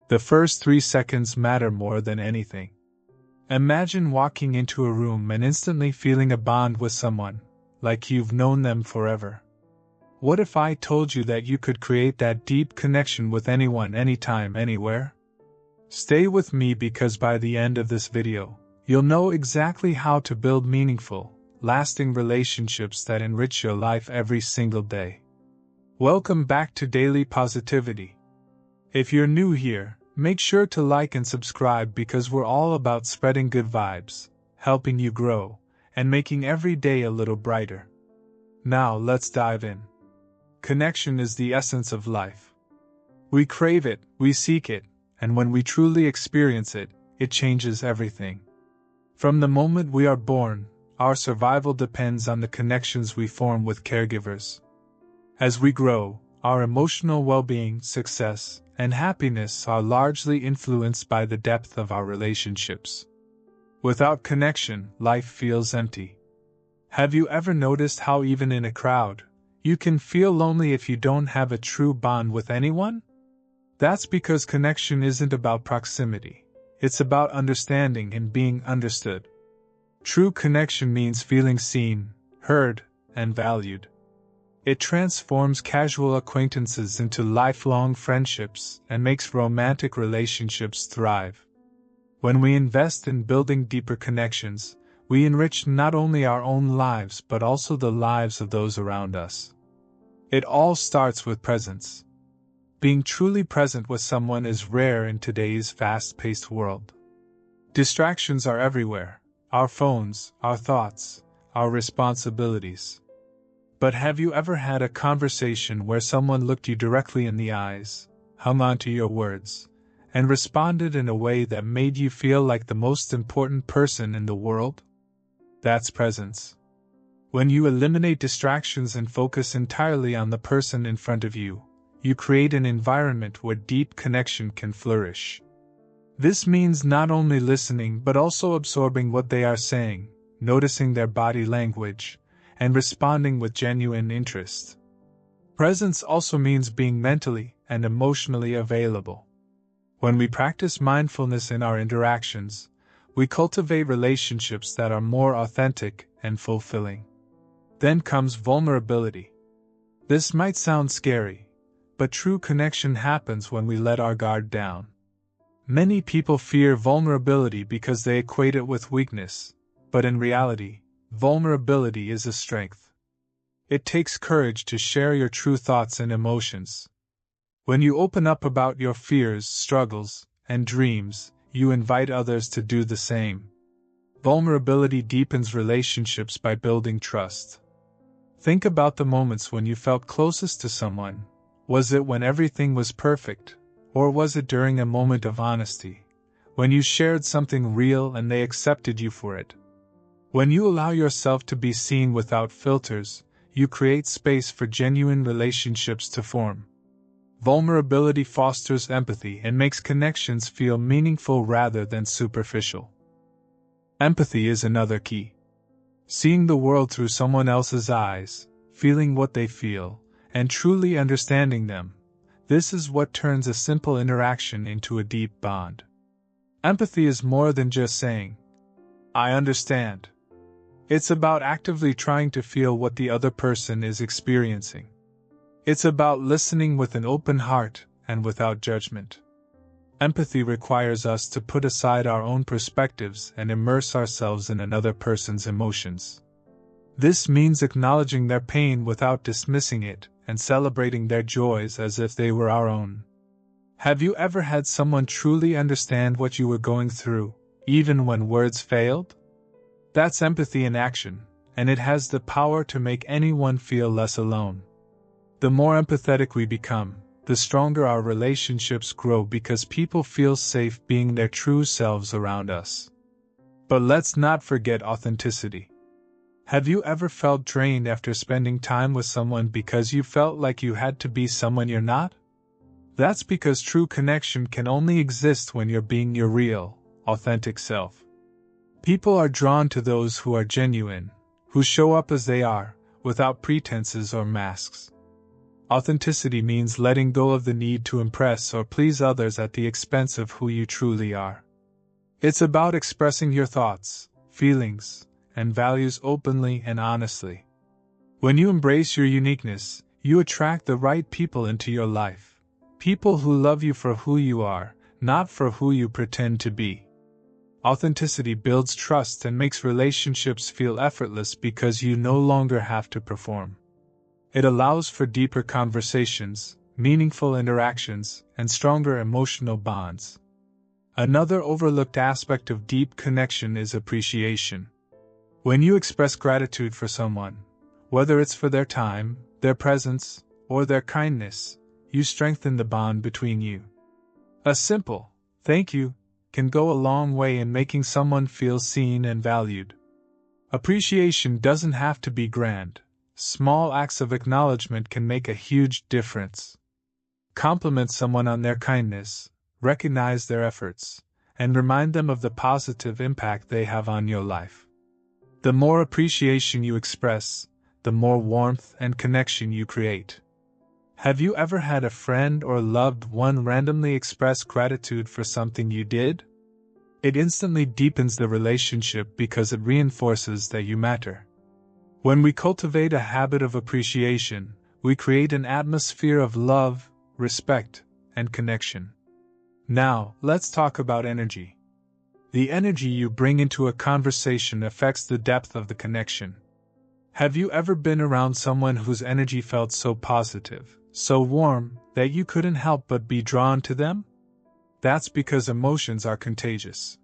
The first 3 seconds matter more than anything. Imagine walking into a room and instantly feeling a bond with someone, like you've known them forever. What if I told you that you could create that deep connection with anyone, anytime, anywhere? Stay with me because by the end of this video, you'll know exactly how to build meaningful, lasting relationships that enrich your life every single day. Welcome back to Daily Positivity. If you're new here, make sure to like and subscribe because we're all about spreading good vibes, helping you grow, and making every day a little brighter. Now let's dive in. Connection is the essence of life. We crave it, we seek it, and when we truly experience it, it changes everything. From the moment we are born, our survival depends on the connections we form with caregivers. As we grow, our emotional well-being, success, and happiness are largely influenced by the depth of our relationships. Without connection, life feels empty. Have you ever noticed how even in a crowd, you can feel lonely if you don't have a true bond with anyone? That's because connection isn't about proximity. It's about understanding and being understood. True connection means feeling seen, heard, and valued. It transforms casual acquaintances into lifelong friendships and makes romantic relationships thrive. When we invest in building deeper connections, we enrich not only our own lives but also the lives of those around us. It all starts with presence. Being truly present with someone is rare in today's fast-paced world. Distractions are everywhere: our phones, our thoughts, our responsibilities. But have you ever had a conversation where someone looked you directly in the eyes, hung on to your words, and responded in a way that made you feel like the most important person in the world? That's presence. When you eliminate distractions and focus entirely on the person in front of you, you create an environment where deep connection can flourish. This means not only listening but also absorbing what they are saying, noticing their body language, and responding with genuine interest. Presence also means being mentally and emotionally available. When we practice mindfulness in our interactions, we cultivate relationships that are more authentic and fulfilling. Then comes vulnerability. This might sound scary, but true connection happens when we let our guard down. Many people fear vulnerability because they equate it with weakness, but in reality, vulnerability is a strength. It takes courage to share your true thoughts and emotions. When you open up about your fears, struggles, and dreams, you invite others to do the same. Vulnerability deepens relationships by building trust. Think about the moments when you felt closest to someone. Was it when everything was perfect, or was it during a moment of honesty, when you shared something real and they accepted you for it? When you allow yourself to be seen without filters, you create space for genuine relationships to form. Vulnerability fosters empathy and makes connections feel meaningful rather than superficial. Empathy is another key. Seeing the world through someone else's eyes, feeling what they feel, and truly understanding them, this is what turns a simple interaction into a deep bond. Empathy is more than just saying, "I understand." It's about actively trying to feel what the other person is experiencing. It's about listening with an open heart and without judgment. Empathy requires us to put aside our own perspectives and immerse ourselves in another person's emotions. This means acknowledging their pain without dismissing it and celebrating their joys as if they were our own. Have you ever had someone truly understand what you were going through, even when words failed? That's empathy in action, and it has the power to make anyone feel less alone. The more empathetic we become, the stronger our relationships grow because people feel safe being their true selves around us. But let's not forget authenticity. Have you ever felt drained after spending time with someone because you felt like you had to be someone you're not? That's because true connection can only exist when you're being your real, authentic self. People are drawn to those who are genuine, who show up as they are, without pretenses or masks. Authenticity means letting go of the need to impress or please others at the expense of who you truly are. It's about expressing your thoughts, feelings, and values openly and honestly. When you embrace your uniqueness, you attract the right people into your life. People who love you for who you are, not for who you pretend to be. Authenticity builds trust and makes relationships feel effortless because you no longer have to perform. It allows for deeper conversations, meaningful interactions, and stronger emotional bonds. Another overlooked aspect of deep connection is appreciation. When you express gratitude for someone, whether it's for their time, their presence, or their kindness, you strengthen the bond between you. A simple thank you can go a long way in making someone feel seen and valued. Appreciation doesn't have to be grand. Small acts of acknowledgement can make a huge difference. Compliment someone on their kindness, recognize their efforts, and remind them of the positive impact they have on your life. The more appreciation you express, the more warmth and connection you create. Have you ever had a friend or loved one randomly express gratitude for something you did? It instantly deepens the relationship because it reinforces that you matter. When we cultivate a habit of appreciation, we create an atmosphere of love, respect, and connection. Now, let's talk about energy. The energy you bring into a conversation affects the depth of the connection. Have you ever been around someone whose energy felt so positive, so warm, that you couldn't help but be drawn to them? That's because emotions are contagious.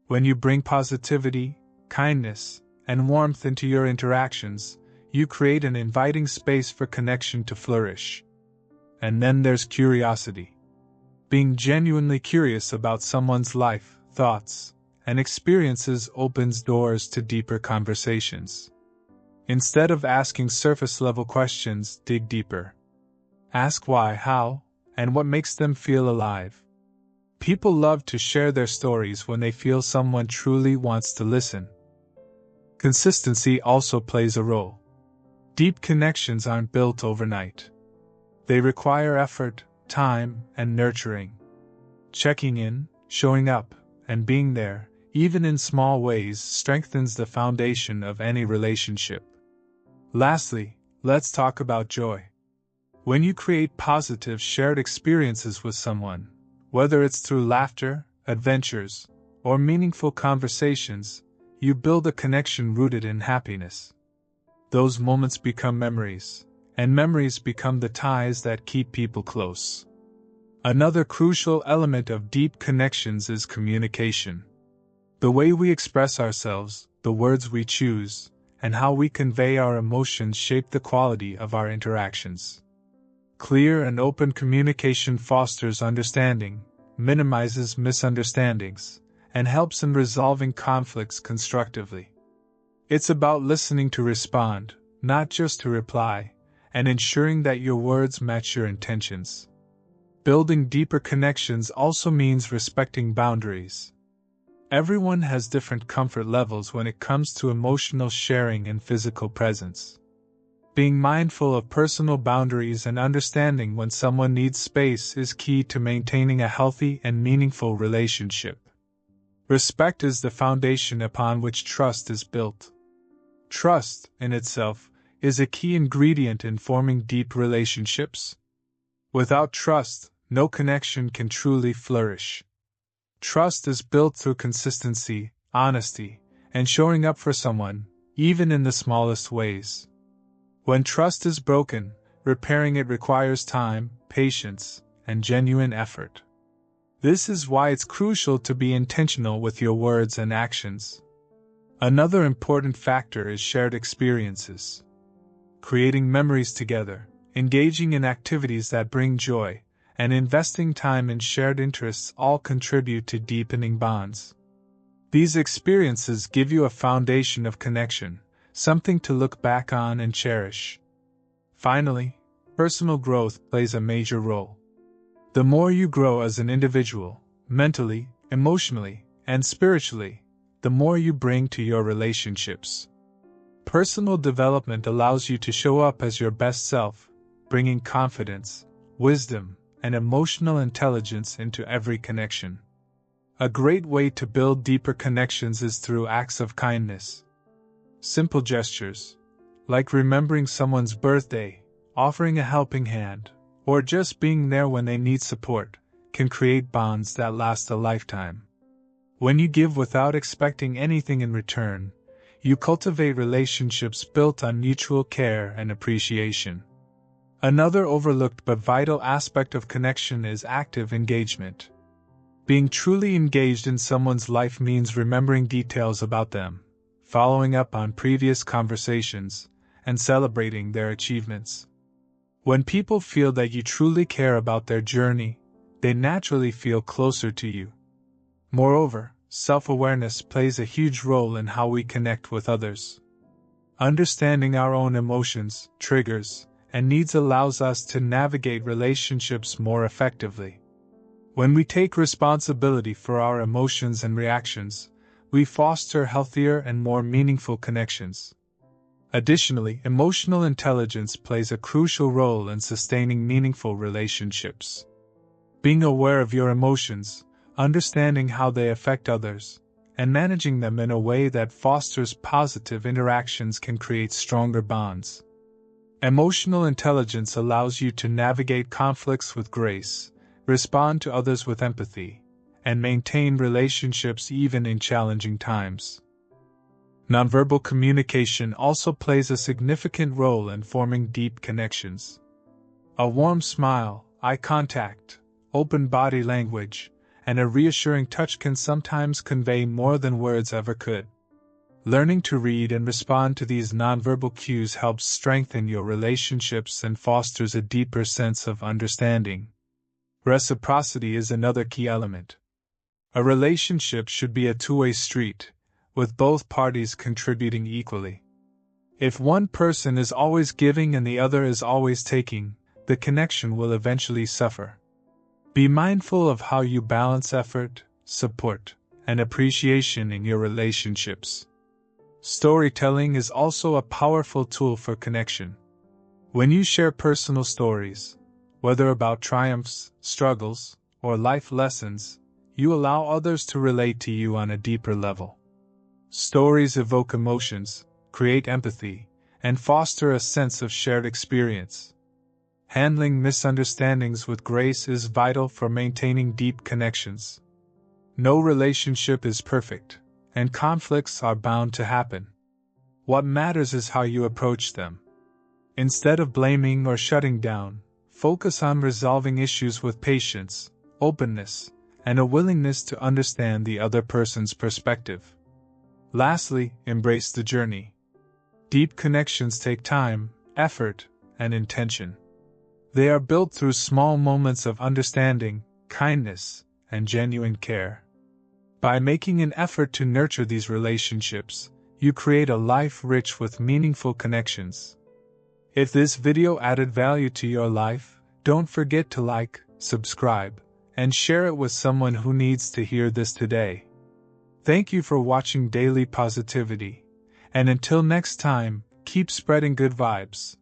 When you bring positivity, kindness, and warmth into your interactions, you create an inviting space for connection to flourish. And then there's curiosity. Being genuinely curious about someone's life, thoughts, and experiences opens doors to deeper conversations. Instead of asking surface-level questions, dig deeper. Ask why, how, and what makes them feel alive. People love to share their stories when they feel someone truly wants to listen. Consistency also plays a role. Deep connections aren't built overnight. They require effort, time, and nurturing. Checking in, showing up, and being there, even in small ways, strengthens the foundation of any relationship. Lastly, let's talk about joy. When you create positive shared experiences with someone, whether it's through laughter, adventures, or meaningful conversations, you build a connection rooted in happiness. Those moments become memories, and memories become the ties that keep people close. Another crucial element of deep connections is communication. The way we express ourselves, the words we choose, and how we convey our emotions shape the quality of our interactions. Clear and open communication fosters understanding, minimizes misunderstandings, and helps in resolving conflicts constructively. It's about listening to respond, not just to reply, and ensuring that your words match your intentions. Building deeper connections also means respecting boundaries. Everyone has different comfort levels when it comes to emotional sharing and physical presence. Being mindful of personal boundaries and understanding when someone needs space is key to maintaining a healthy and meaningful relationship. Respect is the foundation upon which trust is built. Trust, in itself, is a key ingredient in forming deep relationships. Without trust, no connection can truly flourish. Trust is built through consistency, honesty, and showing up for someone, even in the smallest ways. When trust is broken, repairing it requires time, patience, and genuine effort. This is why it's crucial to be intentional with your words and actions. Another important factor is shared experiences. Creating memories together, engaging in activities that bring joy, and investing time in shared interests all contribute to deepening bonds. These experiences give you a foundation of connection, something to look back on and cherish. Finally, personal growth plays a major role. The more you grow as an individual, mentally, emotionally, and spiritually, the more you bring to your relationships. Personal development allows you to show up as your best self, bringing confidence, wisdom, and emotional intelligence into every connection. A great way to build deeper connections is through acts of kindness. Simple gestures, like remembering someone's birthday, offering a helping hand, or just being there when they need support, can create bonds that last a lifetime. When you give without expecting anything in return, you cultivate relationships built on mutual care and appreciation. Another overlooked but vital aspect of connection is active engagement. Being truly engaged in someone's life means remembering details about them, following up on previous conversations, and celebrating their achievements. When people feel that you truly care about their journey, they naturally feel closer to you. Moreover, self-awareness plays a huge role in how we connect with others. Understanding our own emotions, triggers, and needs allows us to navigate relationships more effectively. When we take responsibility for our emotions and reactions, we foster healthier and more meaningful connections. Additionally, emotional intelligence plays a crucial role in sustaining meaningful relationships. Being aware of your emotions, understanding how they affect others, and managing them in a way that fosters positive interactions can create stronger bonds. Emotional intelligence allows you to navigate conflicts with grace, respond to others with empathy, and maintain relationships even in challenging times. Nonverbal communication also plays a significant role in forming deep connections. A warm smile, eye contact, open body language, and a reassuring touch can sometimes convey more than words ever could. Learning to read and respond to these nonverbal cues helps strengthen your relationships and fosters a deeper sense of understanding. Reciprocity is another key element. A relationship should be a two-way street, with both parties contributing equally. If one person is always giving and the other is always taking, the connection will eventually suffer. Be mindful of how you balance effort, support, and appreciation in your relationships. Storytelling is also a powerful tool for connection. When you share personal stories, whether about triumphs, struggles, or life lessons, you allow others to relate to you on a deeper level. Stories evoke emotions, create empathy, and foster a sense of shared experience. Handling misunderstandings with grace is vital for maintaining deep connections. No relationship is perfect, and conflicts are bound to happen. What matters is how you approach them. Instead of blaming or shutting down, focus on resolving issues with patience, openness, and a willingness to understand the other person's perspective. Lastly, embrace the journey. Deep connections take time, effort, and intention. They are built through small moments of understanding, kindness, and genuine care. By making an effort to nurture these relationships, you create a life rich with meaningful connections. If this video added value to your life, don't forget to like, subscribe, and share it with someone who needs to hear this today. Thank you for watching Daily Positivity, and until next time, keep spreading good vibes.